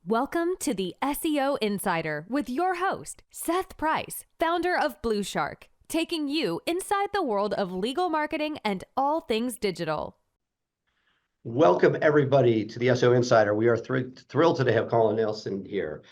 Welcome to the SEO Insider with your host, Seth Price, founder of BluShark, taking you inside the world of legal marketing and all things digital. Welcome, everybody, to the SEO Insider. We are thrilled today to have Colin Nielsen here.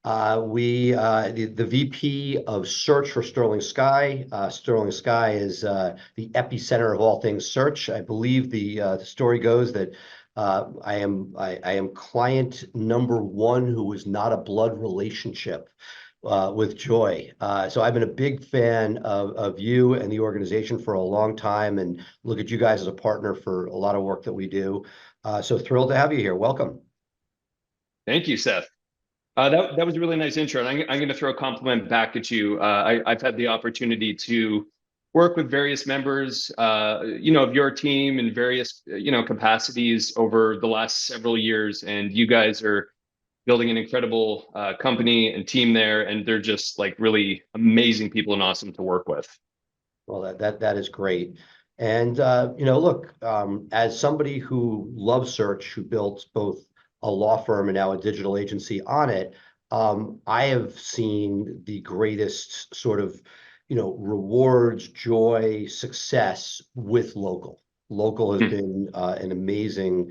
The VP of Search for Sterling Sky. Sterling Sky is the epicenter of all things search. I believe the story goes that I am client number one who was not a blood relationship with Joy. So I've been a big fan of you and the organization for a long time, and look at you guys as a partner for a lot of work that we do. So thrilled to have you here. Welcome. Thank you, Seth. That was a really nice intro, and I'm going to throw a compliment back at you. I've had the opportunity to work with various members, of your team in various, capacities over the last several years, and you guys are building an incredible company and team there, and they're just like really amazing people and awesome to work with. Well, that is great. And look, as somebody who loves search, who built both a law firm and now a digital agency on it, I have seen the greatest sort of, rewards, joy, success with local. Local has been an amazing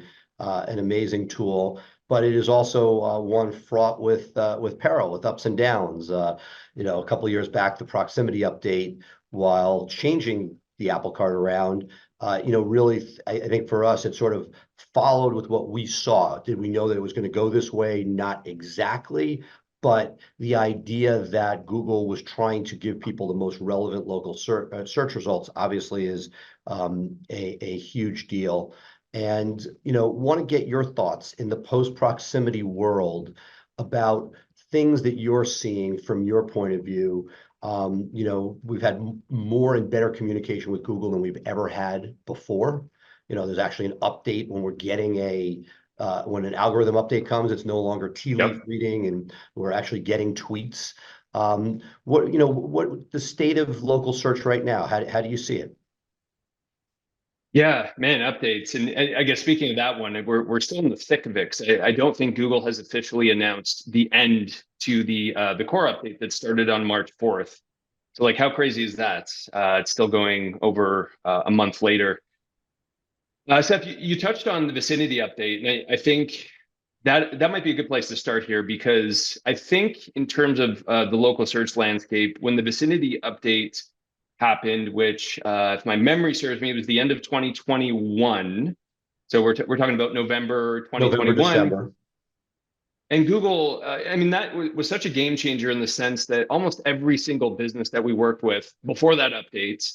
tool, but it is also one fraught with peril, with ups and downs. A couple of years back, the proximity update, while changing the apple cart around, really, I think for us, it sort of followed with what we saw. Did we know that it was going to go this way? Not exactly. But the idea that Google was trying to give people the most relevant local search results obviously is a huge deal. And, want to get your thoughts in the post-proximity world about things that you're seeing from your point of view. We've had more and better communication with Google than we've ever had before. There's actually an update when we're getting when an algorithm update comes, it's no longer tea leaf reading, and we're actually getting tweets. What the state of local search right now? How do you see it? Yeah, man, updates. And I guess speaking of that one, we're still in the thick of it. I don't think Google has officially announced the end to the core update that started on March 4th. So like, how crazy is that? It's still going over a month later. Seth, you touched on the vicinity update, and I think that might be a good place to start here, because I think in terms of the local search landscape, when the vicinity update happened, which if my memory serves me, it was the end of 2021. So we're talking about November 2021. November, December. And Google, that was such a game changer in the sense that almost every single business that we worked with before that update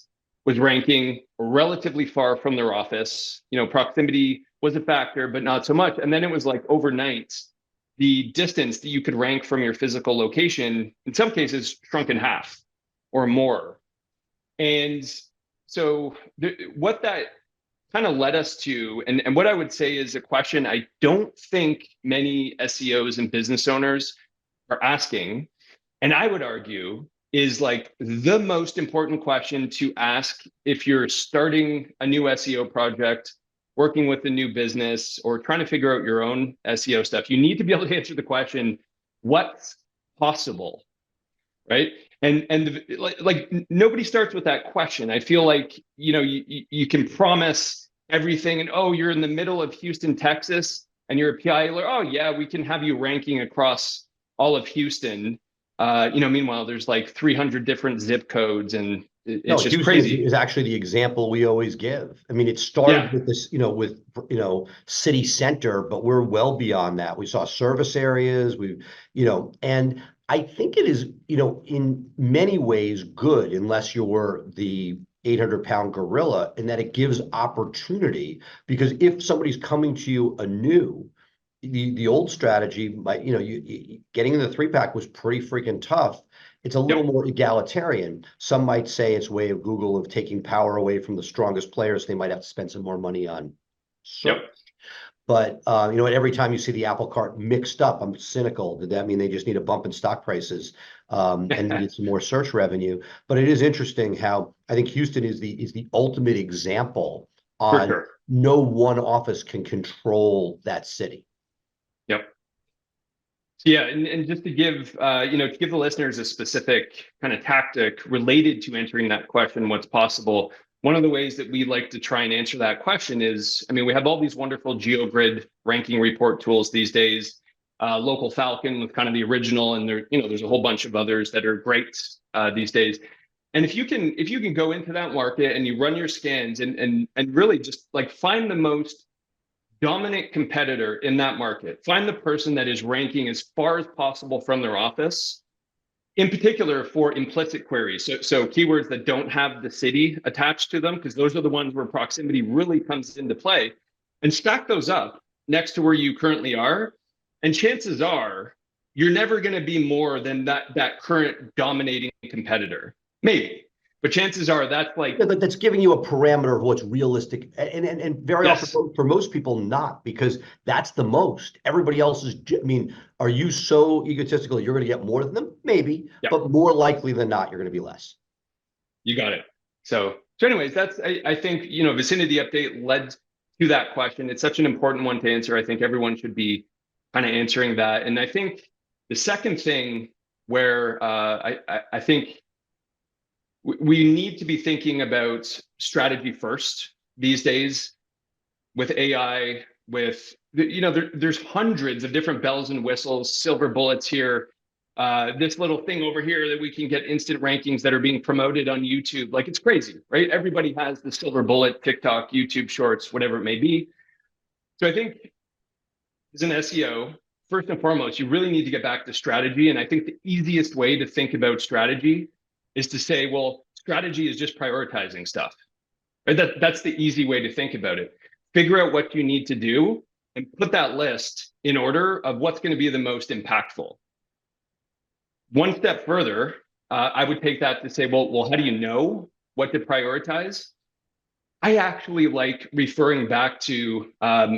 was ranking relatively far from their office. Proximity was a factor, but not so much. And then it was like overnight, the distance that you could rank from your physical location, in some cases, shrunk in half or more. And so what that kind of led us to, and what I would say is a question I don't think many SEOs and business owners are asking, and I would argue is like the most important question to ask if you're starting a new SEO project, working with a new business, or trying to figure out your own SEO stuff. You need to be able to answer the question, what's possible, right? And like nobody starts with that question. I feel like, you can promise everything, and you're in the middle of Houston, Texas, and you're a PI alert. Oh yeah, we can have you ranking across all of Houston. Meanwhile, there's like 300 different zip codes, and it's just Houston crazy. is actually the example we always give. I mean, it started with this, city center, but we're well beyond that. We saw service areas, and I think it is, in many ways good, unless you're the 800-pound gorilla, in that it gives opportunity. Because if somebody's coming to you anew, the old strategy, getting in the 3-pack was pretty freaking tough. It's a little more egalitarian. Some might say it's a way of Google of taking power away from the strongest players. They might have to spend some more money on search. But every time you see the apple cart mixed up, I'm cynical. Did that mean they just need a bump in stock prices and needed some more search revenue? But it is interesting how I think Houston is the ultimate example on no one office can control that city. Yep. Yeah, and just to give to give the listeners a specific kind of tactic related to answering that question, what's possible. One of the ways that we like to try and answer that question is, I mean, we have all these wonderful GeoGrid ranking report tools these days. Local Falcon was kind of the original, and there's a whole bunch of others that are great these days. And if you can go into that market and you run your scans and really just like find the most dominant competitor in that market. Find the person that is ranking as far as possible from their office, in particular for implicit queries. So keywords that don't have the city attached to them, because those are the ones where proximity really comes into play. And stack those up next to where you currently are. And chances are you're never going to be more than that current dominating competitor. Maybe. But chances are that's like... Yeah, but that's giving you a parameter of what's realistic. And very Yes. often for most people, not, because that's the most. Everybody else is, I mean, are you so egotistical you're going to get more than them? Maybe, but more likely than not, you're going to be less. You got it. So anyways, that's, I think, vicinity update led to that question. It's such an important one to answer. I think everyone should be kind of answering that. And I think the second thing where I think we need to be thinking about strategy first these days with AI, with, there's hundreds of different bells and whistles, silver bullets here. This little thing over here that we can get instant rankings that are being promoted on YouTube. Like, it's crazy, right? Everybody has the silver bullet, TikTok, YouTube shorts, whatever it may be. So I think as an SEO, first and foremost, you really need to get back to strategy. And I think the easiest way to think about strategy is to say, well, strategy is just prioritizing stuff. Right? That's the easy way to think about it. Figure out what you need to do and put that list in order of what's going to be the most impactful. One step further, I would take that to say, well, how do you know what to prioritize? I actually like referring back to,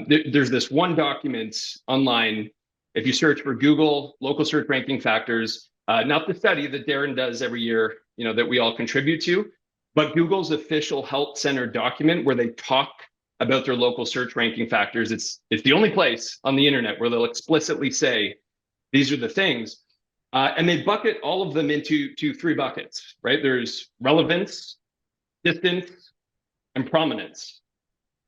there's this one document online. If you search for Google local search ranking factors, not the study that Darren does every year, that we all contribute to, but Google's official Help Center document where they talk about their local search ranking factors. It's the only place on the internet where they'll explicitly say, these are the things. And they bucket all of them into three buckets, right? There's relevance, distance, and prominence.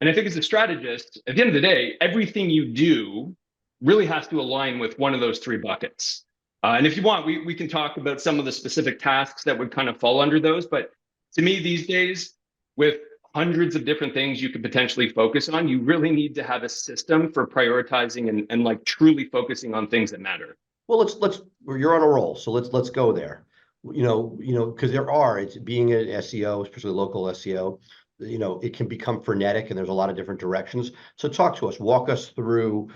And I think as a strategist, at the end of the day, everything you do really has to align with one of those three buckets. And if you want, we can talk about some of the specific tasks that would kind of fall under those. But to me, these days, with hundreds of different things you could potentially focus on, you really need to have a system for prioritizing and like truly focusing on things that matter. Well, you're on a roll, so let's go there. Because it's being an SEO, especially local SEO, it can become frenetic and there's a lot of different directions. So talk to us, walk us through,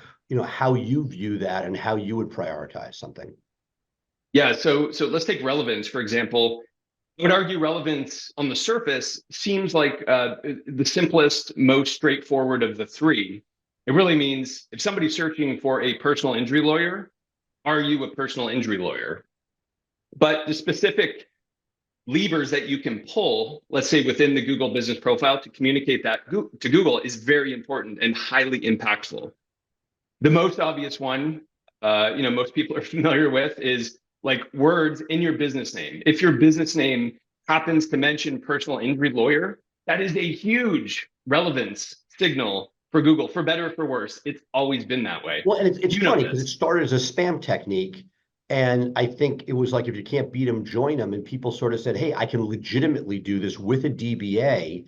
how you view that and how you would prioritize something. Yeah, so let's take relevance, for example. I would argue relevance on the surface seems like the simplest, most straightforward of the three. It really means if somebody's searching for a personal injury lawyer, are you a personal injury lawyer? But the specific levers that you can pull, let's say within the Google business profile to communicate that to Google is very important and highly impactful. The most obvious one, most people are familiar with is like words in your business name. If your business name happens to mention personal injury lawyer, that is a huge relevance signal for Google, for better or for worse. It's always been that way. Well, and it's funny because it started as a spam technique. And I think it was like, if you can't beat them, join them. And people sort of said, hey, I can legitimately do this with a DBA.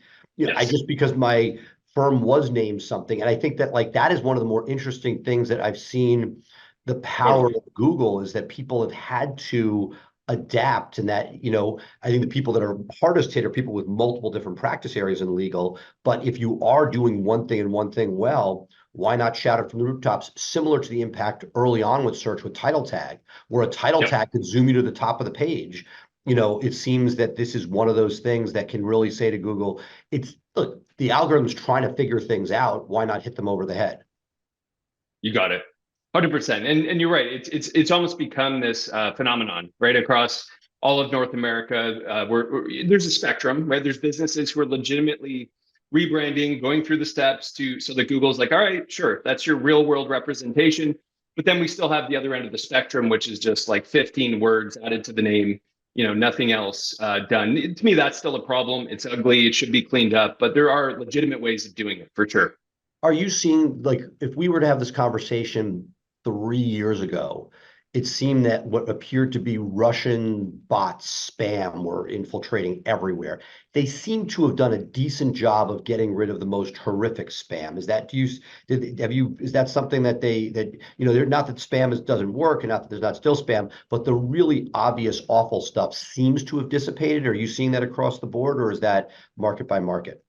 I just, because my firm was named something. And I think that that is one of the more interesting things that I've seen. The power of Google is that people have had to adapt, and that, I think the people that are hardest hit are people with multiple different practice areas in legal. But if you are doing one thing and one thing well, why not shout it from the rooftops? Similar to the impact early on with search with title tag, where a title tag could zoom you to the top of the page. It seems that this is one of those things that can really say to Google, look, the algorithm's trying to figure things out. Why not hit them over the head? You got it. 100%. And you're right. It's almost become this phenomenon right across all of North America, where there's a spectrum, right? There's businesses who are legitimately rebranding, going through the steps so that Google's like, all right, sure, that's your real world representation. But then we still have the other end of the spectrum, which is just like 15 words added to the name, nothing else done. To me, that's still a problem. It's ugly. It should be cleaned up, but there are legitimate ways of doing it for sure. Are you seeing, like, if we were to have this conversation 3 years ago, it seemed that what appeared to be Russian bots, spam, were infiltrating everywhere. They seem to have done a decent job of getting rid of the most horrific spam. Is that, is that something that they're not that spam doesn't work and not that there's not still spam, but the really obvious awful stuff seems to have dissipated? Are you seeing that across the board, or is that market by market?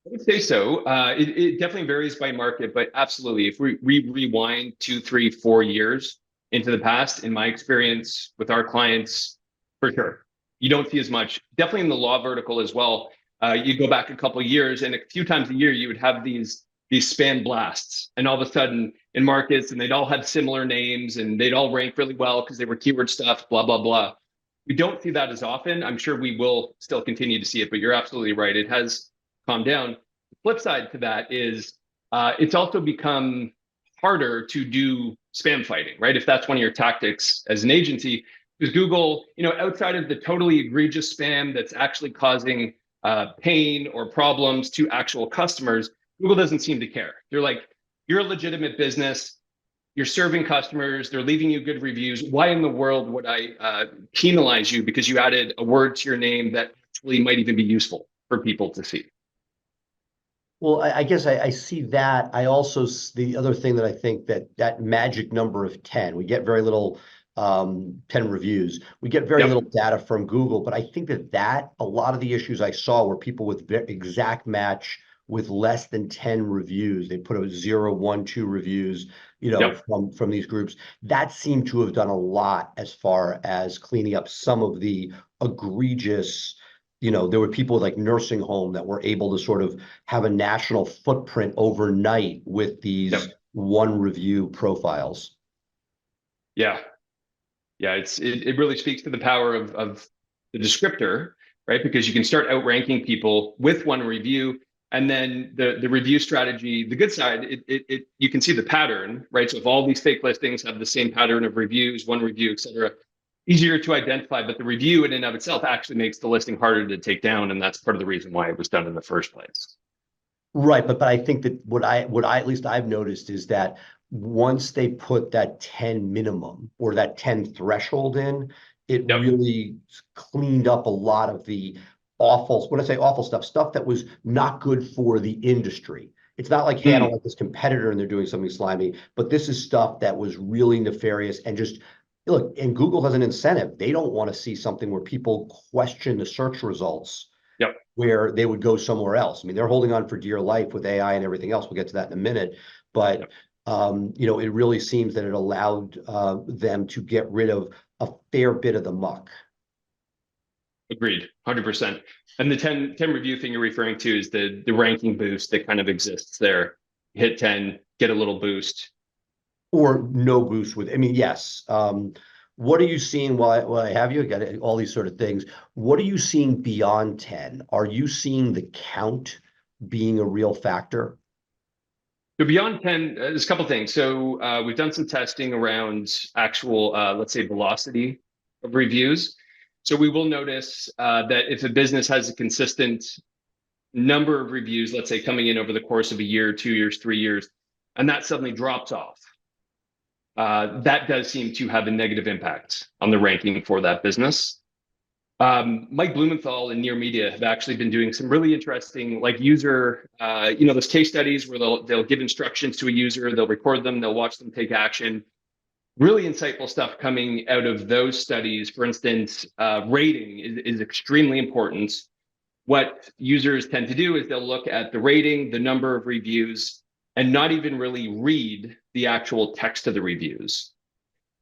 I would say so. It definitely varies by market, but absolutely. If we rewind 2, 3, 4 years into the past, in my experience with our clients, for sure, you don't see as much. Definitely in the law vertical as well. You go back a couple of years, and a few times a year, you would have these spam blasts, and all of a sudden in markets, and they'd all have similar names, and they'd all rank really well because they were keyword stuff, blah, blah, blah. We don't see that as often. I'm sure we will still continue to see it, but you're absolutely right. It has calm down. The flip side to that is it's also become harder to do spam fighting, right? If that's one of your tactics as an agency, because Google, outside of the totally egregious spam that's actually causing pain or problems to actual customers, Google doesn't seem to care. They're like, you're a legitimate business. You're serving customers. They're leaving you good reviews. Why in the world would I penalize you because you added a word to your name that actually might even be useful for people to see? Well, I guess I see that. I also, the other thing that I think that magic number of 10, we get very little 10 reviews. We get very little data from Google, but I think that a lot of the issues I saw were people with exact match with less than 10 reviews. They put a 0, 1, 2 reviews, from these groups. That seemed to have done a lot as far as cleaning up some of the egregious. There were people like nursing home that were able to sort of have a national footprint overnight with these one review profiles. Yeah. It really speaks to the power of the descriptor, right? Because you can start outranking people with one review, and then the review strategy, the good side, you can see the pattern, right? So if all these fake listings have the same pattern of reviews, one review, et cetera, easier to identify, but the review in and of itself actually makes the listing harder to take down, and that's part of the reason why it was done in the first place. Right, but I think that what I at least I've noticed is that once they put that 10 minimum or that 10 threshold in, it really cleaned up a lot of the awful, when I say awful stuff that was not good for the industry. It's not like, hey, I don't like this competitor and they're doing something slimy, but this is stuff that was really nefarious and just, look, and Google has an incentive. They don't want to see something where people question the search results, where they would go somewhere else. I mean, they're holding on for dear life with AI and everything else. We'll get to that in a minute. But, it really seems that it allowed them to get rid of a fair bit of the muck. Agreed, 100%. And the 10 review thing you're referring to is the ranking boost that kind of exists there. Hit 10, get a little boost. Or no boost with, yes. What are you seeing while I have you? I got all these sort of things. What are you seeing beyond 10? Are you seeing the count being a real factor? So beyond 10, there's a couple of things. So we've done some testing around actual, let's say, velocity of reviews. So we will notice that if a business has a consistent number of reviews, let's say coming in over the course of a year, 2 years, 3 years, and that suddenly drops off, that does seem to have a negative impact on the ranking for that business. Mike Blumenthal and Near Media have actually been doing some really interesting, like user, those case studies where they'll give instructions to a user, they'll record them, they'll watch them take action. Really insightful stuff coming out of those studies. For instance, rating is extremely important. What users tend to do is they'll look at the rating, the number of reviews, and not even really read the actual text of the reviews.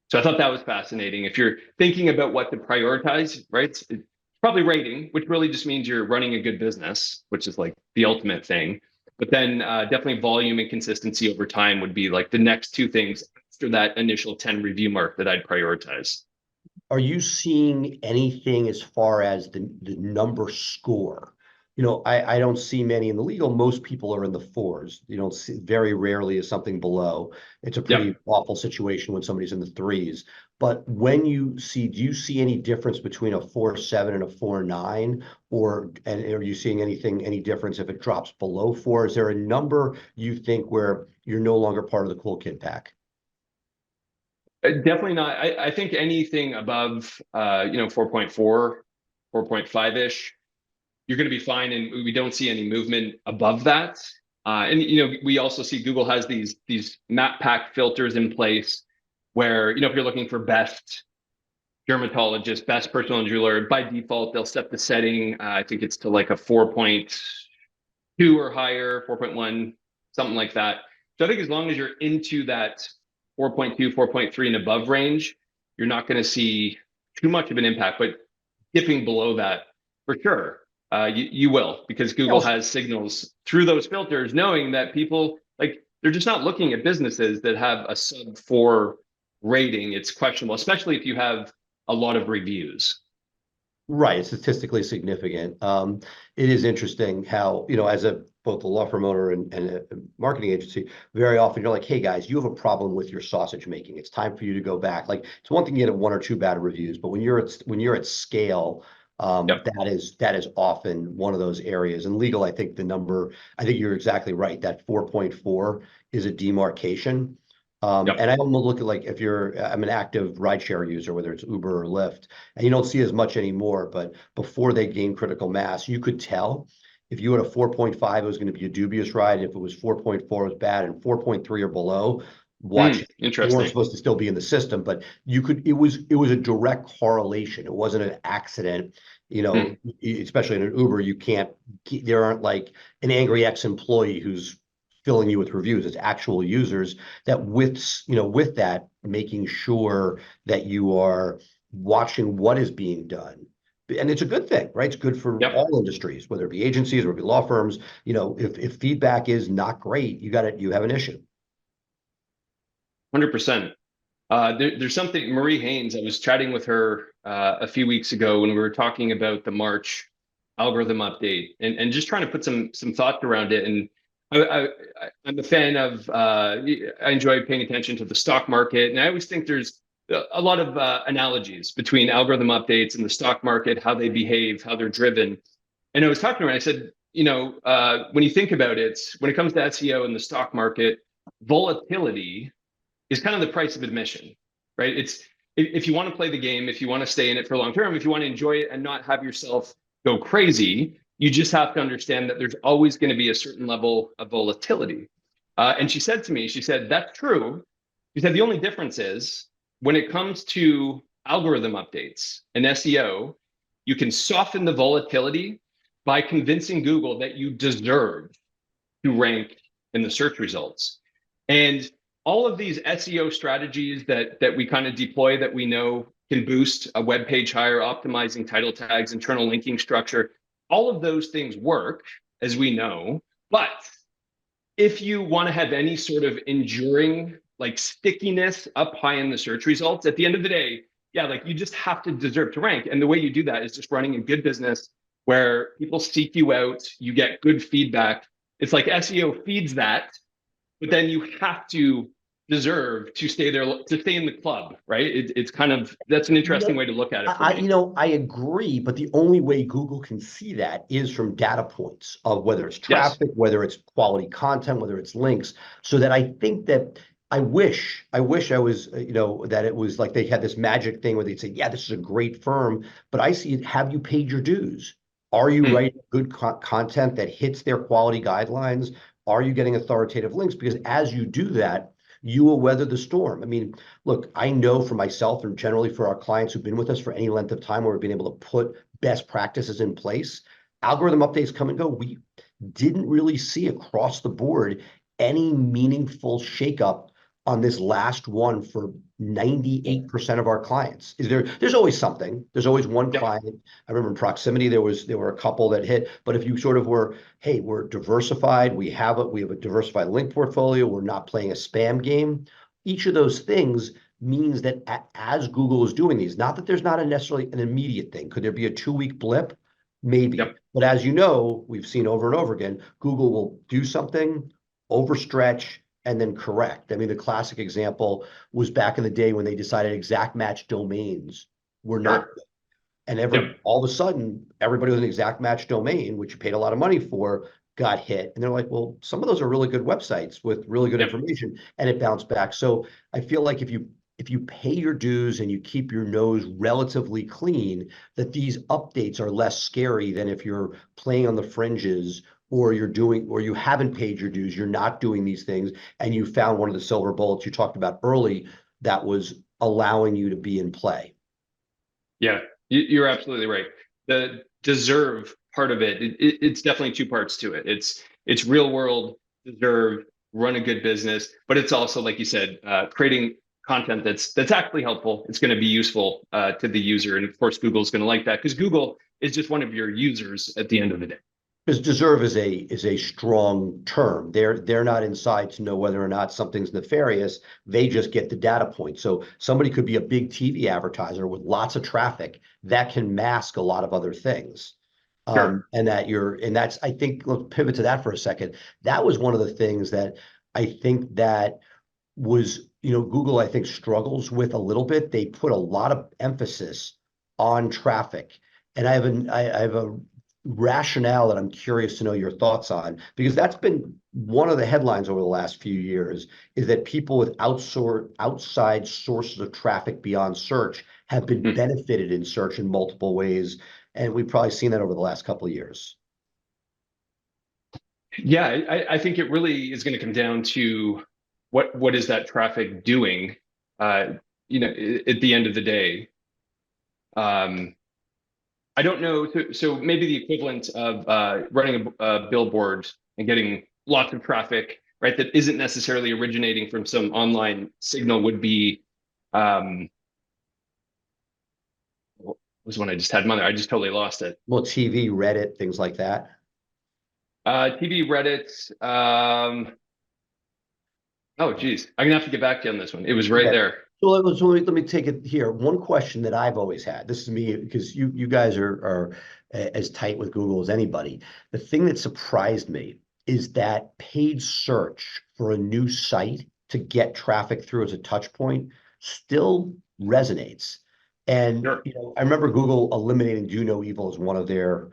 So I thought that was fascinating. If you're thinking about what to prioritize, right, it's probably rating, which really just means you're running a good business, which is like the ultimate thing. But then definitely volume and consistency over time would be like the next two things after that initial 10 review mark that I'd prioritize. Are you seeing anything as far as the number score? I don't see many in the legal. Most people are in the fours. You don't see, very rarely is something below. It's a pretty Yep. awful situation when somebody's in the threes. But when you see, do you see any difference between a 4.7 and a 4.9? And are you seeing any difference if it drops below 4? Is there a number you think where you're no longer part of the cool kid pack? Definitely not. I think anything above, 4.4, 4.5-ish, you're going to be fine. And we don't see any movement above that. And, we also see Google has these map pack filters in place where, if you're looking for best dermatologist, best personal jeweler, by default, they'll set the setting. I think it's to like a 4.2 or higher, 4.1, something like that. So I think as long as you're into that 4.2, 4.3 and above range, you're not going to see too much of an impact. But dipping below that, for sure, you will, because Google has signals through those filters, knowing that people, like, they're just not looking at businesses that have a sub 4 rating. It's questionable, especially if you have a lot of reviews. Right, it's statistically significant. It is interesting how, as both a law firm owner and a marketing agency, very often you're like, hey guys, you have a problem with your sausage making. It's time for you to go back. Like, it's one thing to get 1 or 2 bad reviews, but when you're at scale, Yep. that is often one of those areas. In legal, I think you're exactly right. That 4.4 is a demarcation. Yep. And I almost look at, like, I'm an active rideshare user, whether it's Uber or Lyft, and you don't see as much anymore, but before they gained critical mass, you could tell if you had a 4.5, it was going to be a dubious ride. If it was 4.4, it was bad, and 4.3 or below, watch it. You weren't Interesting. supposed to still be in the system, but it was a direct correlation. It wasn't an accident. Especially in an Uber, there aren't like an angry ex-employee who's filling you with reviews. It's actual users that with that, making sure that you are watching what is being done. And it's a good thing, right? It's good for Yep. all industries, whether it be agencies or it be law firms. If feedback is not great, you have an issue. 100%. There's something, Marie Haynes, I was chatting with her a few weeks ago when we were talking about the March algorithm update and just trying to put some thought around it. And I'm a fan of, I enjoy paying attention to the stock market. And I always think there's a lot of analogies between algorithm updates and the stock market, how they behave, how they're driven. And I was talking to her and I said, when you think about it, when it comes to SEO and the stock market, volatility is kind of the price of admission, right? If you want to play the game, if you want to stay in it for long term, if you want to enjoy it and not have yourself go crazy, you just have to understand that there's always going to be a certain level of volatility. And she said to me, that's true. She said, the only difference is when it comes to algorithm updates and SEO, you can soften the volatility by convincing Google that you deserve to rank in the search results. And all of these SEO strategies that we kind of deploy that we know can boost a web page higher, optimizing title tags, internal linking structure, all of those things work, as we know. But if you want to have any sort of enduring, like, stickiness up high in the search results, at the end of the day, yeah, like, you just have to deserve to rank. And the way you do that is just running a good business where people seek you out, you get good feedback. It's like SEO feeds that, but then you have to deserve to stay there, to stay in the club, right? It's kind of, that's an interesting way to look at it for me. I agree, but the only way Google can see that is from data points of whether it's Yes. traffic, whether it's quality content, whether it's links. So that I think that I wish I was, that it was like they had this magic thing where they'd say, yeah, this is a great firm, but I see it. Have you paid your dues? Are you writing good content that hits their quality guidelines? Are you getting authoritative links? Because as you do that, you will weather the storm. I mean, look, I know for myself and generally for our clients who've been with us for any length of time where we've been able to put best practices in place, algorithm updates come and go. We didn't really see across the board any meaningful shakeup on this last one for 98% of our clients. There's always something. There's always one client. I remember in proximity there were a couple that hit, but if you sort of were, hey, we're diversified, we have a diversified link portfolio, we're not playing a spam game. Each of those things means that as Google is doing these, not that there's not necessarily an immediate thing. Could there be a 2-week blip? Maybe. Yep. But as you know, we've seen over and over again, Google will do something, overstretch, and then correct. I mean, the classic example was back in the day when they decided exact match domains were not Sure. good. And Yep. all of a sudden, everybody with an exact match domain, which you paid a lot of money for, got hit. And they're like, well, some of those are really good websites with really good Yep. information, and it bounced back. So I feel like if you pay your dues and you keep your nose relatively clean, that these updates are less scary than if you're playing on the fringes, or you haven't paid your dues, you're not doing these things, and you found one of the silver bullets you talked about early that was allowing you to be in play. Yeah, you're absolutely right. The deserve part of it's definitely two parts to it. It's real world deserve, run a good business, but it's also, like you said, creating content that's actually helpful. It's going to be useful to the user, and of course, Google's going to like that because Google is just one of your users at the end of the day. Because deserve is a strong term. They're not inside to know whether or not something's nefarious. They just get the data point. So somebody could be a big TV advertiser with lots of traffic that can mask a lot of other things. Sure. And that's, I think, let's pivot to that for a second. That was one of the things that I think that was, Google, I think, struggles with a little bit. They put a lot of emphasis on traffic. And I have a rationale that I'm curious to know your thoughts on, because that's been one of the headlines over the last few years, is that people with outside sources of traffic beyond search have been Hmm. benefited in search in multiple ways. And we've probably seen that over the last couple of years. Yeah, I think it really is going to come down to what is that traffic doing, uh, at the end of the day. Um, I don't know. So maybe the equivalent of running a billboard and getting lots of traffic, right? That isn't necessarily originating from some online signal would be, um, what was one I just had? Mother, I just totally lost it. Well, TV, Reddit, things like that. TV, Reddit. Oh, geez, I'm gonna have to get back to you on this one. It was right Okay. there. So let me take it here. One question that I've always had, this is me, because you guys are as tight with Google as anybody. The thing that surprised me is that paid search for a new site to get traffic through as a touch point still resonates. And Sure. I remember Google eliminating do no evil as one of their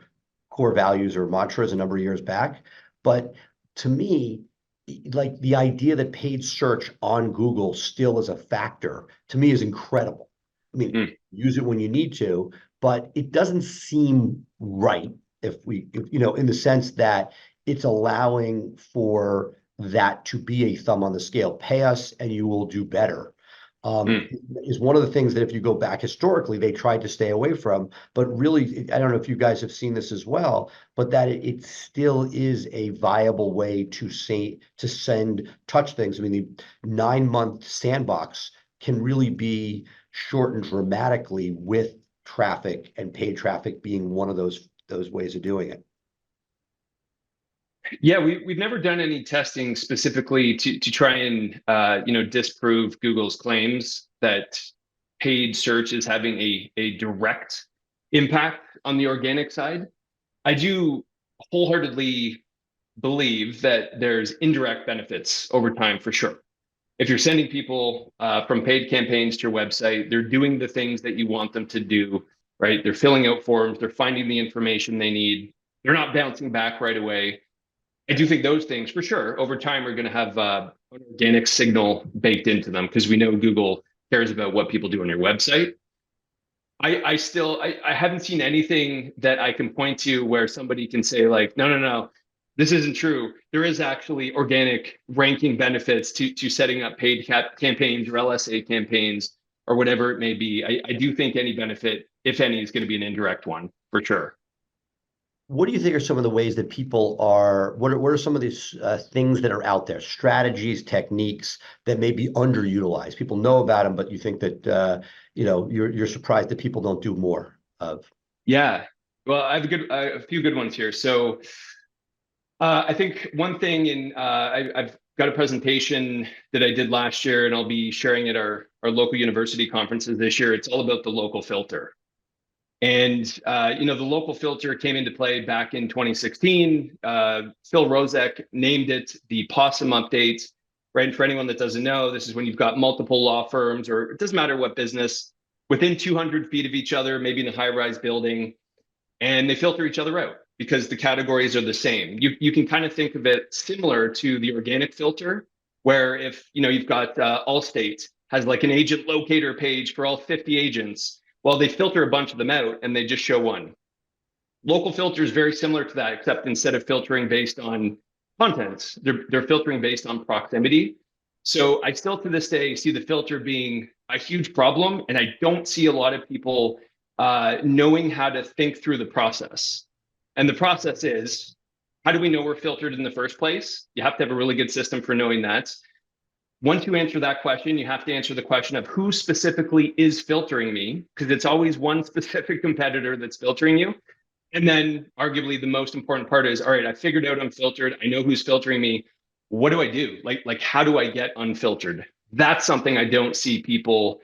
core values or mantras a number of years back. But to me, like, the idea that paid search on Google still is a factor, to me, is incredible. I mean, Mm. use it when you need to, but it doesn't seem right in the sense that it's allowing for that to be a thumb on the scale. Pay us and you will do better. Mm. Is one of the things that, if you go back historically, they tried to stay away from. But really, I don't know if you guys have seen this as well, but that it still is a viable way to send touch things. I mean, the 9-month sandbox can really be shortened dramatically with traffic, and paid traffic being one of those ways of doing it. Yeah, we've never done any testing specifically to try and disprove Google's claims that paid search is having a direct impact on the organic side. I do wholeheartedly believe that there's indirect benefits over time for sure. If you're sending people from paid campaigns to your website, they're doing the things that you want them to do, right? They're filling out forms, they're finding the information they need, they're not bouncing back right away. I do think those things for sure over time are going to have an organic signal baked into them because we know Google cares about what people do on your website. I haven't seen anything that I can point to where somebody can say like, no, this isn't true. There is actually organic ranking benefits to setting up paid campaigns or LSA campaigns or whatever it may be. I do think any benefit, if any, is going to be an indirect one for sure. What do you think are some of the ways that what are some of these things that are out there, strategies, techniques that may be underutilized? People know about them, but you think that, you're surprised that people don't do more of. Yeah. Well, I have a few good ones here. So I think one thing I've got a presentation that I did last year, and I'll be sharing at our local university conferences this year. It's all about the local filter. And the local filter came into play back in 2016. Phil Rozek named it the Possum update. Right. And for anyone that doesn't know, this is when you've got multiple law firms, or it doesn't matter what business, within 200 feet of each other, maybe in a high-rise building, and they filter each other out because the categories are the same. You can kind of think of it similar to the organic filter, where if you've got Allstate has like an agent locator page for all 50 agents, well, they filter a bunch of them out and they just show one. Local filter is very similar to that, except instead of filtering based on contents, they're filtering based on proximity. So I still to this day see the filter being a huge problem, and I don't see a lot of people knowing how to think through the process. And the process is, how do we know we're filtered in the first place? You have to have a really good system for knowing that. Once you answer that question, you have to answer the question of who specifically is filtering me, because it's always one specific competitor that's filtering you. And then arguably the most important part is, all right, I figured out I'm filtered. I know who's filtering me. What do I do? Like how do I get unfiltered? That's something I don't see people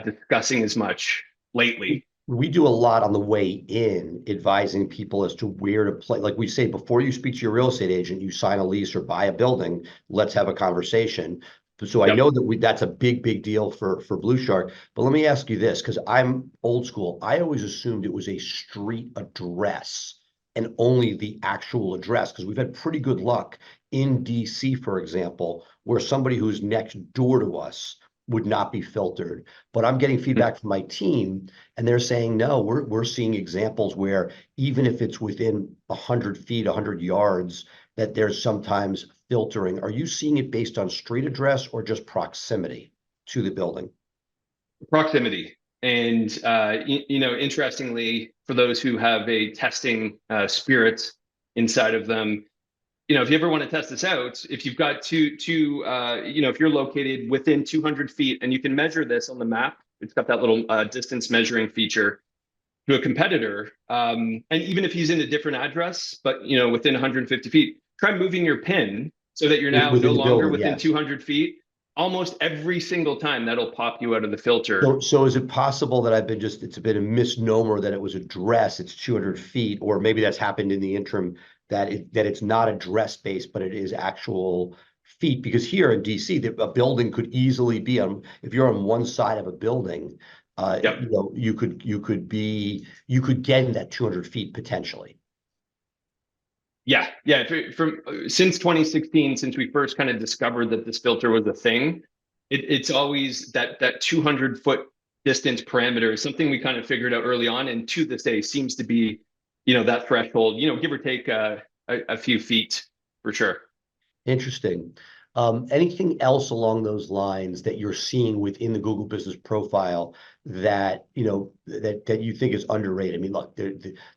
discussing as much lately. We do a lot on the way in, advising people as to where to play. Like we say, before you speak to your real estate agent, you sign a lease or buy a building, let's have a conversation. So I know that that's a big deal for BluShark. But let me ask you this, because I'm old school. I always assumed it was a street address and only the actual address, because we've had pretty good luck in DC, for example, where somebody who's next door to us would not be filtered. But I'm getting feedback from my team, and they're saying, no, we're seeing examples where even if it's within 100 feet, 100 yards, that there's sometimes filtering. Are you seeing it based on street address or just proximity to the building? Proximity. And, interestingly, for those who have a testing spirit inside of them, if you ever want to test this out, if you've got if you're located within 200 feet and you can measure this on the map, it's got that little distance measuring feature to a competitor. And even if he's in a different address, but, within 150 feet, try moving your pin so that you're now no longer within 200 feet. Almost every single time that'll pop you out of the filter. So is it possible that it's been a misnomer that it was address, it's 200 feet, or maybe that's happened in the interim, that it's not address based, but it is actual feet? Because here in DC, a building could easily be if you're on one side of a building, you could get in that 200 feet potentially. Yeah. From since 2016, since we first kind of discovered that this filter was a thing, it's always that 200-foot distance parameter is something we kind of figured out early on, and to this day seems to be, that threshold, give or take a few feet for sure. Interesting. Anything else along those lines that you're seeing within the Google Business Profile that that you think is underrated? I mean, look,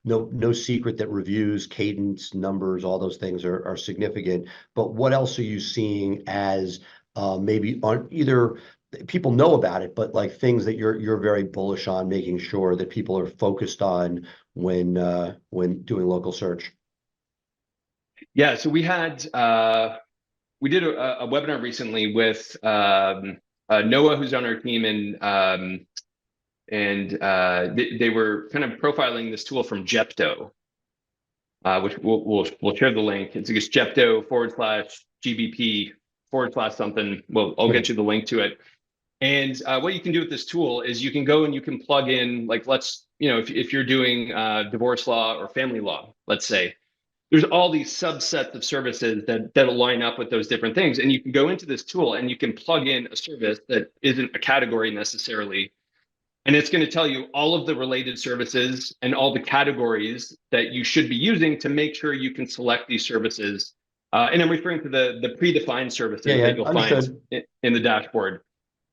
no secret that reviews, cadence, numbers, all those things are significant. But what else are you seeing as maybe on either people know about it, but like things that you're very bullish on, making sure that people are focused on when doing local search? Yeah. So we did a webinar recently with Noah, who's on our team, and they were kind of profiling this tool from Jepto, which we'll share the link. It's Jepto/GBP/something. Well, I'll get you the link to it. And what you can do with this tool is you can go and you can plug in, like, if you're doing divorce law or family law, let's say, there's all these subsets of services that'll line up with those different things. And you can go into this tool and you can plug in a service that isn't a category necessarily. And it's going to tell you all of the related services and all the categories that you should be using to make sure you can select these services. And I'm referring to the predefined services that you'll find in the dashboard.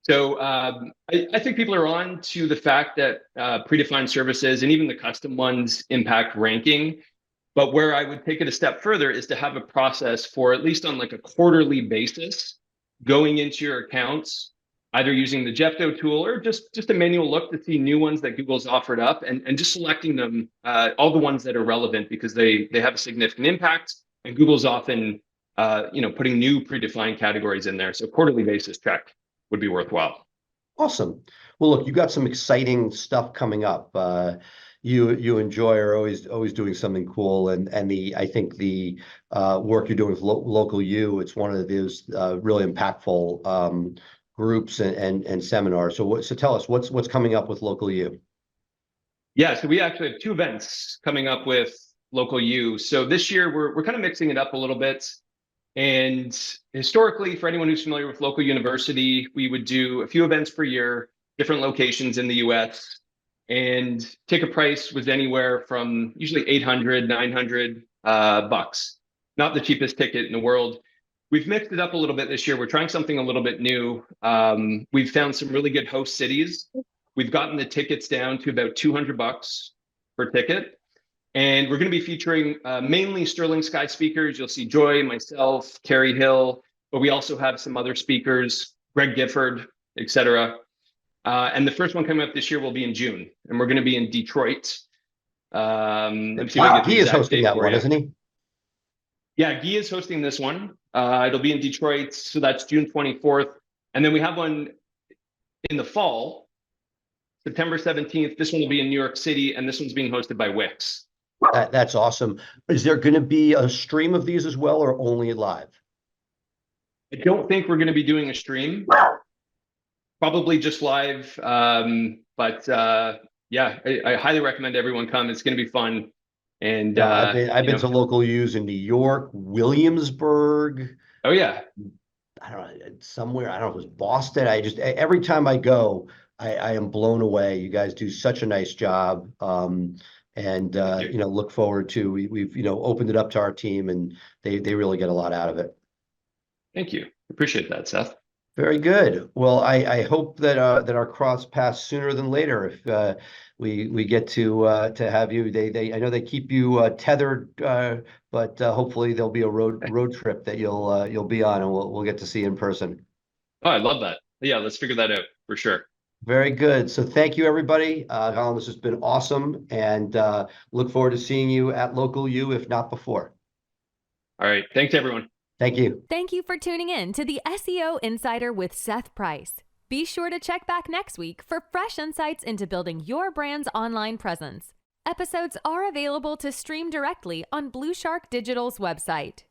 So I think people are on to the fact that predefined services and even the custom ones impact ranking. But where I would take it a step further is to have a process for, at least on like a quarterly basis, going into your accounts, either using the Jepto tool or just a manual look to see new ones that Google's offered up, and just selecting them, all the ones that are relevant because they have a significant impact, and Google's often putting new predefined categories in there. So quarterly basis check would be worthwhile. Awesome. Well, look, you got some exciting stuff coming up. you enjoy are always doing something cool, and I think the work you're doing with LocalU, it's one of those really impactful groups and seminars. So tell us what's coming up with LocalU. Yeah, so we actually have two events coming up with LocalU. So this year we're kind of mixing it up a little bit. And historically, for anyone who's familiar with local university, we would do a few events per year, different locations in the US, and ticket price was anywhere from usually 800, 900 bucks. Not the cheapest ticket in the world. We've mixed it up a little bit this year. We're trying something a little bit new. We've found some really good host cities. We've gotten the tickets down to about 200 bucks per ticket. And we're going to be featuring mainly Sterling Sky speakers. You'll see Joy, myself, Carrie Hill, but we also have some other speakers, Greg Gifford, etc. And the first one coming up this year will be in June, and we're going to be in Detroit. Let me see if I get the He is exact hosting date that for one, you. isn't he? Yeah, Guy is hosting this one. It'll be in Detroit, so that's June 24th. And then we have one in the fall, September 17th. This one will be in New York City, and this one's being hosted by Wix. That's awesome. Is there going to be a stream of these as well, or only live? I don't think we're going to be doing a stream. Probably just live. But yeah, I highly recommend everyone come. It's going to be fun. And I've been to LocalUs in New York, Williamsburg. Oh yeah. I don't know, somewhere, I don't know if it was Boston. Every time I go, I am blown away. You guys do such a nice job. Look forward to, we've opened it up to our team, and they really get a lot out of it. Thank you. Appreciate that, Seth. Very good. Well, I hope that our cross paths sooner than later. If we get to have you, I know they keep you tethered, but hopefully there'll be a road trip that you'll be on, and we'll get to see you in person. Oh, I love that. Yeah, let's figure that out for sure. Very good. So thank you, everybody. Colin, this has been awesome, and look forward to seeing you at LocalU, if not before. All right. Thanks, everyone. Thank you. Thank you for tuning in to the SEO Insider with Seth Price. Be sure to check back next week for fresh insights into building your brand's online presence. Episodes are available to stream directly on BluShark Digital's website.